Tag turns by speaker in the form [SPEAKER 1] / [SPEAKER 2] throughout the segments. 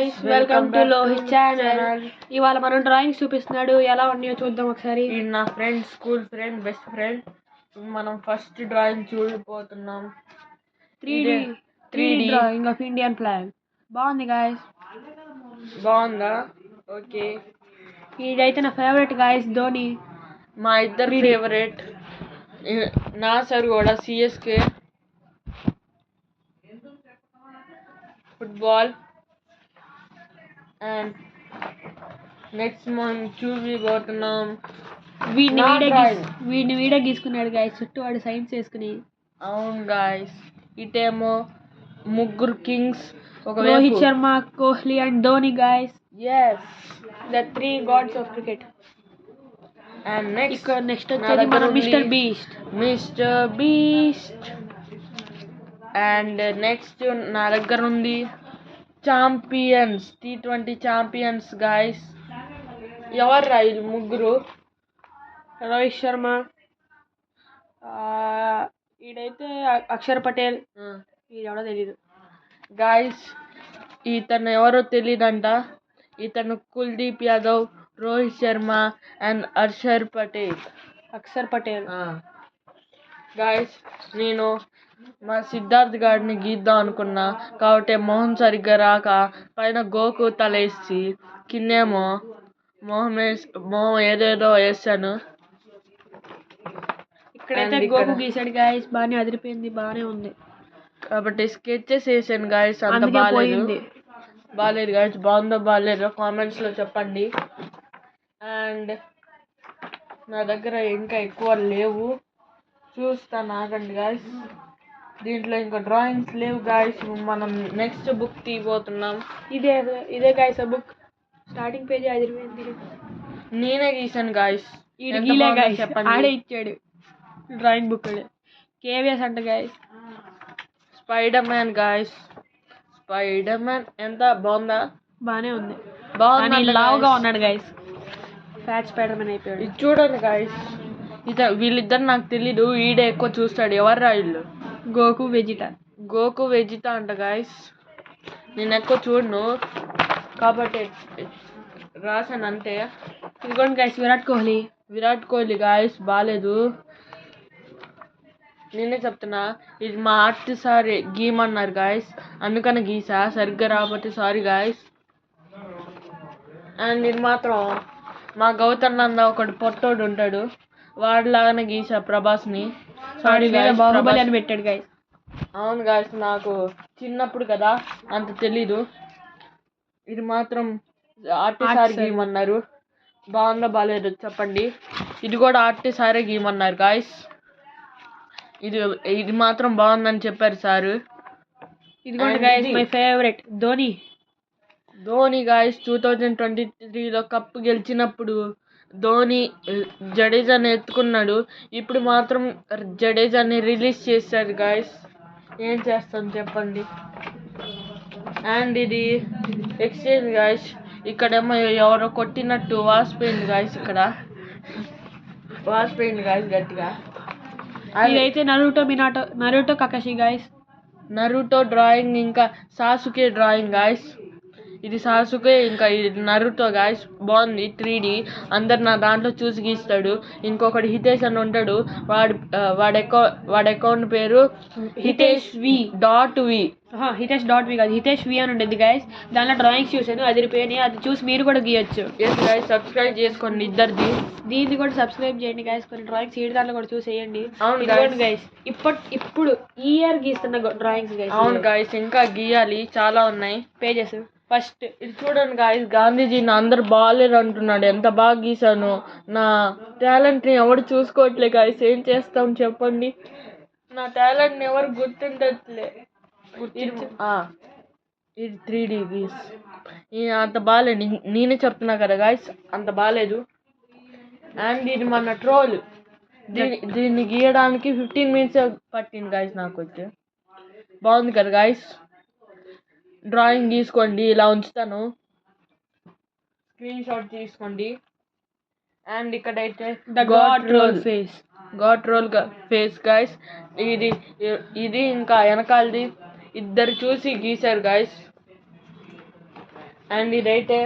[SPEAKER 1] Guys, welcome to Lohith channel. ఇవాళ మనం drawings చూపిస్తున్నాడు, ఎలా ఉన్నాయో చూద్దాం ఒకసారి.
[SPEAKER 2] నా friend, school friend, best friend. మనం ఫస్ట్ డ్రాయింగ్ చూడబోతున్నాం.
[SPEAKER 1] 3D drawing of Indian flag. బాగుంది గైస్.
[SPEAKER 2] బాగుందా? ఓకే.
[SPEAKER 1] ఇదైతే నా ఫేవరెట్ గైస్, ధోని.
[SPEAKER 2] మా ఇద్దరు ఫేవరెట్. నా సార్ కూడా సిఎస్కే ఫుట్బాల్. అండ్ నెక్స్ట్ మనం చూపిపోతున్నాం.
[SPEAKER 1] వీడిని వీడియో గీసుకున్నాడు గైస్, చుట్టూ వాడు సైన్స్ వేసుకుని.
[SPEAKER 2] అవును గైస్, ఇటేమో ముగ్గురు Kings,
[SPEAKER 1] Rohit Sharma, Kohli and Dhoni guys.
[SPEAKER 2] yes,
[SPEAKER 1] the 3 gods of cricket.
[SPEAKER 2] and next
[SPEAKER 1] వచ్చేది మన మిస్టర్ బీస్ట్.
[SPEAKER 2] అండ్ నెక్స్ట్ నా దగ్గర ఉంది ఛాంపియన్స్, T20 ఛాంపియన్స్ గైస్. ఎవరు వీళ్ళు ముగ్గురు?
[SPEAKER 1] రోహిత్ శర్మ, ఈడైతే అక్షర్ పటేల్, ఈడెవడో తెలీదు
[SPEAKER 2] గైస్. ఇతను ఎవరో తెలియదంట. ఇతను కుల్దీప్ యాదవ్, రోహిత్ శర్మ అండ్ అక్షర్ పటేల్. గైస్, నేను మా సిద్ధార్థ్ గారిని గీద్దాం అనుకున్నా, కాబట్టి మొహం సరిగ్గా రాక పైన గోకు తలేసి కిందేమో మొహం ఏదేదో వేసాను.
[SPEAKER 1] ఇక్కడైతే గోకు గీసాడు గైస్, బాగానే అదిరిపోయింది, బాగానే ఉంది.
[SPEAKER 2] కాబట్టి స్కెచెస్ వేసాను గైస్, అంత బాగాలేదు గైస్. బాగుందో బాగాలేదో కామెంట్స్లో చెప్పండి. అండ్ నా దగ్గర ఇంకా ఎక్కువ లేవు, చూస్తాను ఆగండి గైస్. దీంట్లో ఇంకా డ్రాయింగ్స్ లేవు గైస్. మనం నెక్స్ట్ బుక్ తీయబోతున్నాం.
[SPEAKER 1] ఇదే గైస్ ఆ బుక్. స్టార్టింగ్ పేజీ అదిరిపోయింది.
[SPEAKER 2] నేనే గీసాను గైస్.
[SPEAKER 1] చెప్పండి, ఆడే ఇచ్చాడు డ్రాయింగ్ బుక్. కేవీఎస్ అంట guys.
[SPEAKER 2] Spider man guys. Spider man ఎంత బాగుందా?
[SPEAKER 1] బాగానే ఉంది.
[SPEAKER 2] బాగుంది.
[SPEAKER 1] లావుగా ఉన్నాడు గైస్, ఫ్యాట్ స్పైడర్ మ్యాన్ అయిపోయాడు.
[SPEAKER 2] ఇది చూడండి గైస్. వీళ్ళిద్దరు నాకు తెలీదు, ఈడే ఎక్కువ చూస్తాడు. ఎవర్రా వీళ్ళు?
[SPEAKER 1] గోకు వెజిటా
[SPEAKER 2] అంట గైస్. నేను ఎక్కువ చూడను కాబట్టి రాసాను అంతే.
[SPEAKER 1] ఇదిగోండి గైస్,
[SPEAKER 2] విరాట్ కోహ్లీ గైస్. బాగాలేదు, నేనే చెప్తున్నా. ఇది మా ఆర్ట్ సార్ గీయమన్నారు గాయస్, అందుకని గీసా. సరిగ్గా రాకపోతే సారీ గాయస్. అండ్ ఇది మాత్రం మా గౌతమ్ నంద ఒకడు పొట్టోడు ఉంటాడు, వాడిలాగానే గీసా ప్రభాస్ని.
[SPEAKER 1] సారీ బాహుబలి అని పెట్టాడు గాయస్.
[SPEAKER 2] అవును గాయస్, నాకు చిన్నప్పుడు కదా అంత తెలీదు. ఇది మాత్రం ఆర్ట్ సార్ గీయమన్నారు. బాగుందో బాగాలేదు చెప్పండి. ఇది కూడా ఆర్ట్ సారే గీయమన్నారు గాయస్. ఇది మాత్రం బాగుందని చెప్పారు సారు.
[SPEAKER 1] ఇదిగోండి guys, my favourite Dhoni
[SPEAKER 2] guys. 2023లో కప్పు గెలిచినప్పుడు ధోని జడేజాని ఎత్తుకున్నాడు. ఇప్పుడు మాత్రం జడేజాని రిలీజ్ చేశారు గైస్. ఏం చేస్తాం చెప్పండి. అండ్ ఇది ఎక్స్చేంజ్ గైస్. ఇక్కడేమో ఎవరో కొట్టినట్టు వాసిపోయింది గైస్. ఇక్కడ వాసిపోయింది గైస్ గట్టిగా.
[SPEAKER 1] ఇదైతే Naruto Kakashi guys.
[SPEAKER 2] Naruto drawing, ఇంకా సాసుకే డ్రాయింగ్ గైస్. ఇది సాసుకే, ఇంకా ఇది నరుటో గైస్. బాగుంది 3D. అందరు నా దాంట్లో చూసి గీస్తాడు. ఇంకొకటి హితేష్ అని ఉంటాడు, వాడి అకౌంట్ పేరు హితేష్ డాట్ వి
[SPEAKER 1] కాదు, హితేష్ వి అని ఉండేది గైస్. దాంట్లో డ్రాయింగ్స్ చూసాను, అదిరిపోయినాయి. అది చూసి మీరు కూడా గీయచ్చు.
[SPEAKER 2] గైస్, సబ్స్క్రైబ్ చేసుకోండి ఇద్దరిది.
[SPEAKER 1] దీన్ని కూడా సబ్స్క్రైబ్ చేయండి గైస్. కొన్ని డ్రాయింగ్స్ ఈ దాంట్లో కూడా చూసేయండి.
[SPEAKER 2] అవును
[SPEAKER 1] గైస్, ఇప్పుడు ఈ ఇయర్ గీస్తున్న డ్రాయింగ్స్ గైస్.
[SPEAKER 2] అవును గైస్, ఇంకా గీయాలి, చాలా ఉన్నాయి
[SPEAKER 1] పేజెస్.
[SPEAKER 2] ఫస్ట్ ఇది చూడండి గాయస్, గాంధీజీని అందరు బాగాలేరు అంటున్నాడు. ఎంత బాగా గీసాను. నా టాలెంట్ని ఎవరు చూసుకోవట్లే గాయస్. ఏం చేస్తాం చెప్పండి. నా టాలెంట్ని ఎవరు గుర్తించట్లే. ఇది 3D గీస్. అంత బాగాలేదు, నేనే చెప్తున్నా కదా గాయస్, అంత బాగాలేదు. అండ్ ఇది మన ట్రోల్. దీన్ని గీయడానికి 15 minutes పట్టింది గాయస్ నాకు వచ్చి. బాగుంది కదా గాయస్. డ్రాయింగ్ తీసుకోండి, ఇలా ఉంచుతాను, స్క్రీన్ షాట్ తీసుకోండి. అండ్ ఇక్కడైతే గాడ్ రోల్ ఫేస్ గైస్. ఇది ఇంకా వెనకాలది ఇద్దరు చూసి గీశారు గైస్. అండ్ ఇదైతే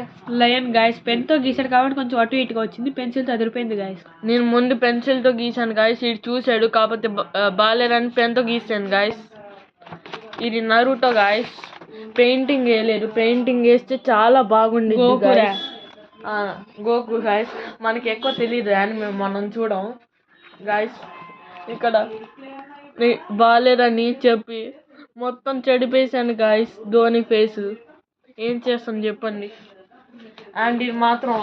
[SPEAKER 1] లయన్ గాయస్ పెన్తో గీసాడు కాబట్టి కొంచెం అటు ఇటుగా వచ్చింది, పెన్సిల్తో అదిరిపోయింది గాయస్.
[SPEAKER 2] నేను ముందు పెన్సిల్తో గీసాను గాయస్, ఇది చూసాడు కాకపోతే బాగాలేదని పెన్తో గీసాను గాయస్. ఇది నరుటో గాయస్, పెయింటింగ్ వేయలేదు, పెయింటింగ్ వేస్తే చాలా బాగుండేది గాయస్. గోకు గాయస్, మనకి ఎక్కువ తెలియదు యానిమే, మనం చూడం గాయస్. ఇక్కడ బాగాలేదని చెప్పి మొత్తం చెడిపేశాను గాయస్ ధోని ఫేస్. ఏం చేస్తాం చెప్పండి. అండ్ ఇది మాత్రం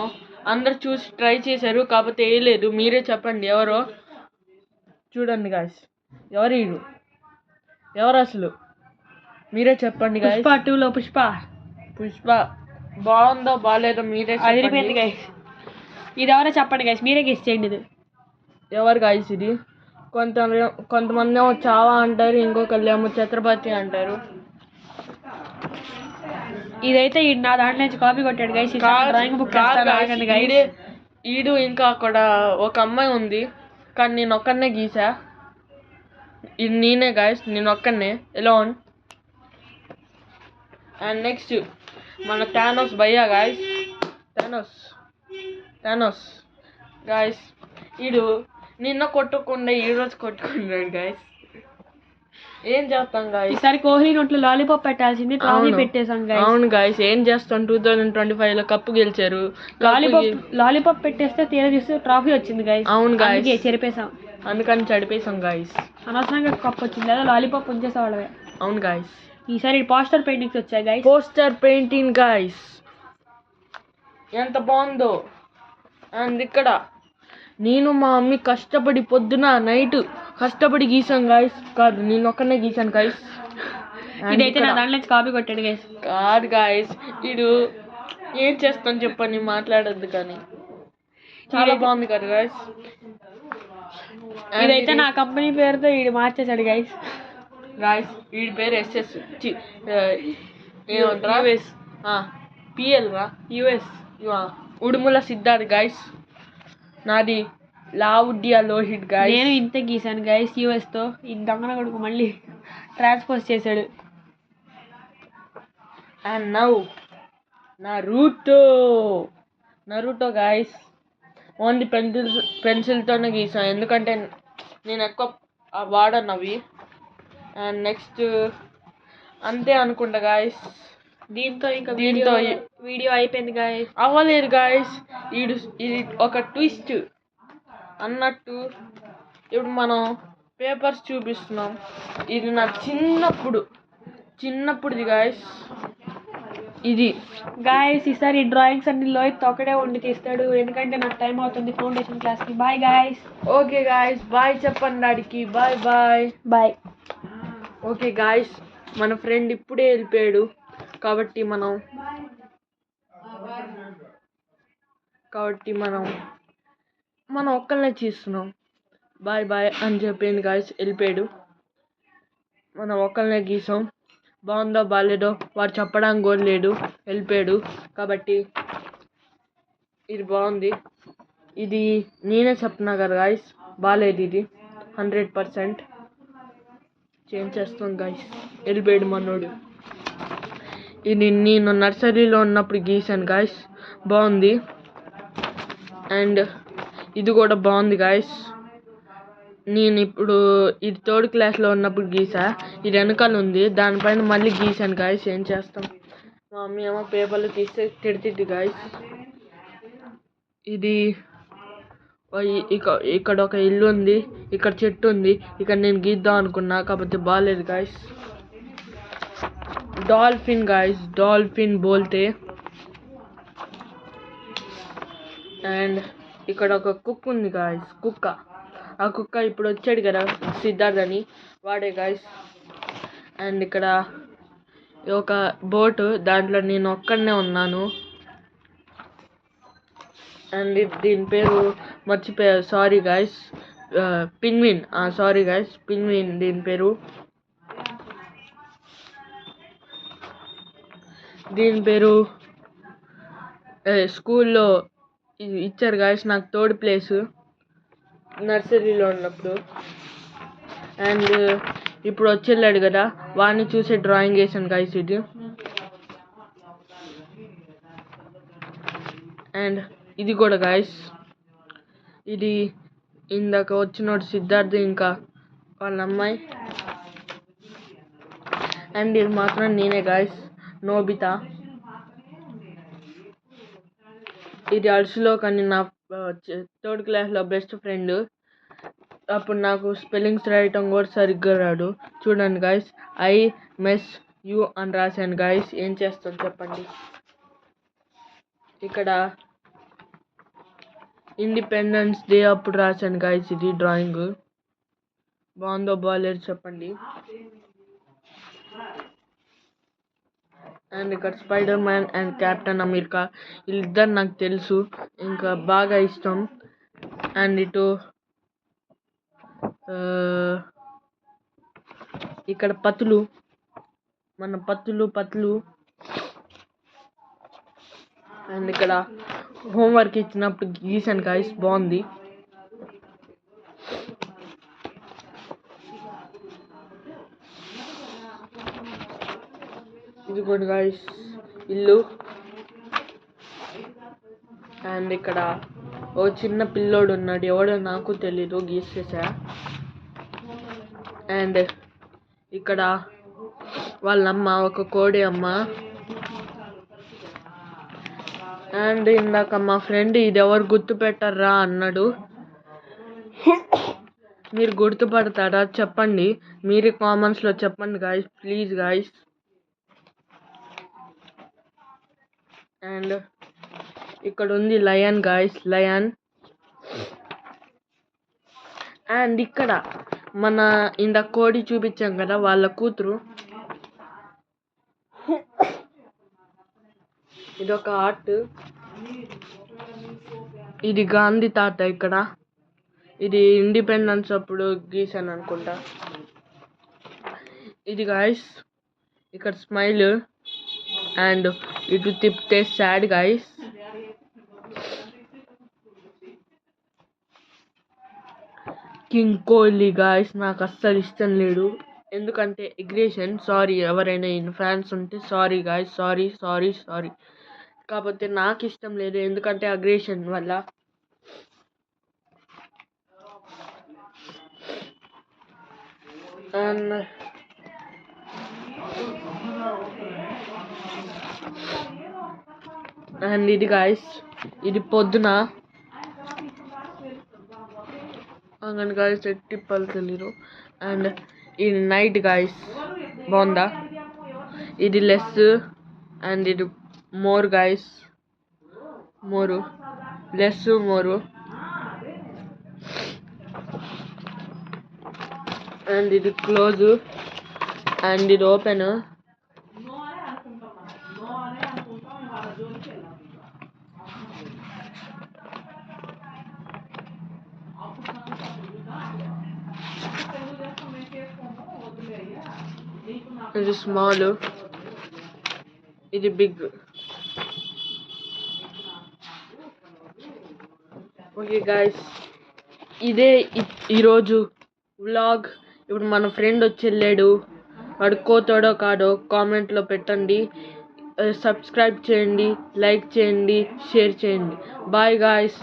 [SPEAKER 2] అందరు చూసి ట్రై చేశారు కాకపోతే వేయలేదు. మీరే చెప్పండి ఎవరో. చూడండి గాయస్, ఎవరు అసలు మీరే చెప్పండి గాయస్.
[SPEAKER 1] పుష్ప 2లో
[SPEAKER 2] పుష్ప బాగుందో బాగాలేదో మీరే
[SPEAKER 1] అదిరిపోయింది గాయస్. ఇది ఎవరో చెప్పండి గాయస్, మీరే గెస్ చేయండి. ఇది
[SPEAKER 2] ఎవరు గాయస్? ఇది కొంతమంది ఏమో చావా అంటారు, ఇంకొకళ్ళు ఏమో ఛత్రపతి అంటారు.
[SPEAKER 1] ఇదైతే నా దాంట్లో నుంచి కాపీ కొట్టాడు గైస్. డ్రాయింగ్ బుక్
[SPEAKER 2] ఈడు ఇంకా అక్కడ ఒక అమ్మాయి ఉంది కానీ నేను ఒక్కనే గీసా. ఇది నేనే గైస్, నేను ఒక్కనే ఎలోన్. అండ్ నెక్స్ట్ మన థానోస్ భయ్యా గైస్, థానోస్ గైస్. ఈడు నిన్న కొట్టుకుండా ఈరోజు కొట్టుకున్నాడు గైస్. ఏం చేస్తాం గాయస్,
[SPEAKER 1] ఈసారి కోహ్లీ నోట్లో లాలీపాప్ పెట్టాల్సింది, ట్రాఫీ పెట్టేసాం గాయస్.
[SPEAKER 2] అవును గాయస్, ఏం చేస్తాం. 2025లో కప్పు గెలిచారు,
[SPEAKER 1] లాలీపాప్ పెట్టేస్తే తీరా చూస్తే ట్రాఫీ వచ్చింది గాయస్.
[SPEAKER 2] అవును గాయస్,
[SPEAKER 1] చెరిపేసాం,
[SPEAKER 2] అందుకని చెడిపేసాం గాయస్.
[SPEAKER 1] అనవసరంగా కప్పు వచ్చింది, అదే లాలీపాప్ ఉంచేసేవాళ్ళవే.
[SPEAKER 2] అవును గాయస్,
[SPEAKER 1] ఈసారి పోస్టర్ పెయింటింగ్స్ వచ్చాయి గాయస్.
[SPEAKER 2] పోస్టర్ పెయింటింగ్ గాయస్ ఎంత బాగుందో. అండ్ ఇక్కడ నేను మా మమ్మీ కష్టపడి పొద్దున నైట్ కష్టపడి గీసాం గాయస్. కాదు, నేను ఒక్కనే గీసాను గాయస్.
[SPEAKER 1] ఇదైతే నా దాంట్లో నుంచి కాపీ కొట్టాడు గాయస్.
[SPEAKER 2] కాదు గాయస్, వీడు ఏం చేస్తాను చెప్పని మాట్లాడద్దు కానీ చాలా బాగుంది కదా గాయస్.
[SPEAKER 1] ఇదైతే నా కంపెనీ పేరుతో వీడు మార్చేశాడు గాయస్.
[SPEAKER 2] వీడి పేరు ఎస్ఎస్ ఏమంటారా, పిఎల్ రా, యుఎస్ ఉడుముల సిద్ధార్థ్ గాయస్. నాది లావుడ్యా లోహిత్ గాయస్.
[SPEAKER 1] నేను ఇంత గీసాను గాయస్ యుఎస్ తో. ఈ దొంగన కొడుకు మళ్ళీ ట్రాన్స్పోజ్ చేశాడు.
[SPEAKER 2] And now Naruto guys. Only పెన్సిల్తోనే గీసాను ఎందుకంటే నేను ఎక్కువ వాడను అవి. అండ్ నెక్స్ట్ అంతే అనుకుంటా గాయస్.
[SPEAKER 1] దీంతో వీడియో అయిపోయింది గాయస్.
[SPEAKER 2] అవ్వలేదు గాయస్, ఇది ఒక ట్విస్ట్ అన్నట్టు. ఇప్పుడు మనం పేపర్స్ చూపిస్తున్నాం. ఇది నా చిన్నప్పుడుది గాయస్. ఇది
[SPEAKER 1] గాయస్ ఈసారి డ్రాయింగ్స్ అన్ని లోహిత్ ఒకడే ఉండి తీస్తాడు ఎందుకంటే నాకు టైం అవుతుంది ఫౌండేషన్ క్లాస్కి. Bye guys.
[SPEAKER 2] Okay guys, bye చెప్పండి డాడీకి. బాయ్. ఓకే గాయస్, మన ఫ్రెండ్ ఇప్పుడే వెళ్ళిపోయాడు కాబట్టి మనం ఒక్కళ్ళనే చేస్తున్నాం. బాయ్ అని చెప్పింది గాయస్, వెళ్ళిపోయాడు. మనం ఒక్కళ్ళనే గీసాం. బాగుందో బాగాలేదో వాడు చెప్పడానికి కూడా లేడు, వెళ్ళిపోయాడు. కాబట్టి ఇది బాగుంది. ఇది నేనే చెప్తున్నా కదా గాయస్, బాగాలేదు ఇది 100%. చేంజ్ చేస్తాం గాయస్, వెళ్ళిపోయాడు మనోడు. ఇది నేను నర్సరీలో ఉన్నప్పుడు గీసాను గాయస్, బాగుంది. అండ్ ఇది కూడా బాగుంది గాయస్. నేను ఇప్పుడు ఇది 3rd క్లాస్లో ఉన్నప్పుడు గీసా. ఇది వెనకాల ఉంది, దానిపైన మళ్ళీ గీసాను గాయస్. ఏం చేస్తాం, మా మమ్మీ ఏమో పేపర్లు తీస్తే తిడుతుంది గాయస్. ఇది ఇక్కడ ఒక ఇల్లు ఉంది, ఇక్కడ చెట్టు ఉంది, ఇక్కడ నేను గీద్దాం అనుకున్నా కాకపోతే బాగాలేదు గాయస్. డాల్ఫిన్ గాయస్, డాల్ఫిన్ బోల్తే. అండ్ ఇక్కడ ఒక కుక్క ఉంది గాయస్, ఆ కుక్క ఇప్పుడు వచ్చాడు కదా సిద్ధార్థ్ అని, వాడే గాయస్. అండ్ ఇక్కడ ఒక బోటు, దాంట్లో నేను ఒక్కడనే ఉన్నాను. అండ్ దీని పేరు మర్చిపోయారు, sorry guys. Penguin, sorry guys, penguin దీని పేరు. స్కూల్లో ఇచ్చారు గాయస్ నాకు 3rd ప్లేసు నర్సరీలో ఉన్నప్పుడు. అండ్ ఇప్పుడు వచ్చి వెళ్ళాడు కదా, వాడిని చూసే డ్రాయింగ్ వేసాను గాయస్. ఇది అండ్ ఇది కూడా గాయస్, ఇది ఇందాక వచ్చినోడు సిద్ధార్థ్ ఇంకా వాళ్ళ అమ్మాయి. అండ్ ఇది మాత్రం నేనే గాయస్, నోబితా. ఇది అర్షులో కానీ నా 3rd క్లాస్లో బెస్ట్ ఫ్రెండ్. అప్పుడు నాకు స్పెల్లింగ్స్ రాయటం కూడా సరిగ్గా రాడు. చూడండి గాయస్, ఐ మెస్ యూ అని రాశాను గాయస్. ఏం చేస్తాం చెప్పండి. ఇక్కడ ఇండిపెండెన్స్ డే అప్పుడు రాశాను గాయస్ ఇది డ్రాయింగ్. బాగుందో బాగాలేదు చెప్పండి. అండ్ ఇక్కడ spider man and captain America, వీళ్ళిద్దరు నాకు తెలుసు, ఇంకా బాగా ఇష్టం. అండ్ ఇటు ఇక్కడ పతులు, మన పతులు. అండ్ ఇక్కడ హోంవర్క్ ఇచ్చినప్పుడు గీసాను గాయస్, బాగుంది. ఇది కూడా గాయస్ ఇల్లు. అండ్ ఇక్కడ ఓ చిన్న పిల్లోడు ఉన్నాడు, ఎవడో నాకు తెలీదు, గీసేసా. అండ్ ఇక్కడ వాళ్ళమ్మ, ఒక కోడి అమ్మ. అండ్ ఇందాక మా ఫ్రెండ్ ఇది ఎవరు గుర్తుపెట్టారా అన్నాడు. మీరు గుర్తుపడతారా చెప్పండి, మీరే కామెంట్స్లో చెప్పండి గాయస్, ప్లీజ్ గాయస్. అండ్ ఇక్కడ ఉంది లయన్ గాయస్, లయన్. అండ్ ఇక్కడ మన ఇందాక కోడి చూపించాం కదా, వాళ్ళ కూతురు. ఇదొక ఆర్ట్. ఇది గాంధీ తాత. ఇక్కడ ఇది ఇండిపెండెన్స్ అప్పుడు గీసాను అనుకుంటా. ఇది గాయస్ ఇక్కడ స్మైల్. అండ్ ఇటు తిప్పితే sad guys. King Kohli guys, నాకు అస్సలు ఇష్టం లేడు, ఎందుకంటే అగ్రెషన్. సారీ, ఎవరైనా ఫ్యాన్స్ ఉంటే సారీ గాయస్, సారీ. కాకపోతే నాకు ఇష్టం లేదు, ఎందుకంటే అగ్రెషన్ వల్ల. అండ్ ఇది గాయస్, ఇది పొద్దున అంగన్ గాయస్, ఎట్టిప్పలు తెలీదు. అండ్ ఇది నైట్ గాయస్, బాగుందా. ఇది లెస్. అండ్ ఇది more guys, more, less more. And ఇది క్లోజ్. అండ్ ఇది ఓపెన్. ఇది స్మాల్, ఇది బిగ్. ఓకే గాయస్, ఇదే ఈరోజు వ్లాగ్. ఇప్పుడు మన ఫ్రెండ్ వచ్చి వెళ్ళాడు, వాడు కోతాడో కాడో కామెంట్లో పెట్టండి. సబ్స్క్రైబ్ చేయండి, లైక్ చేయండి, షేర్ చేయండి. Bye guys.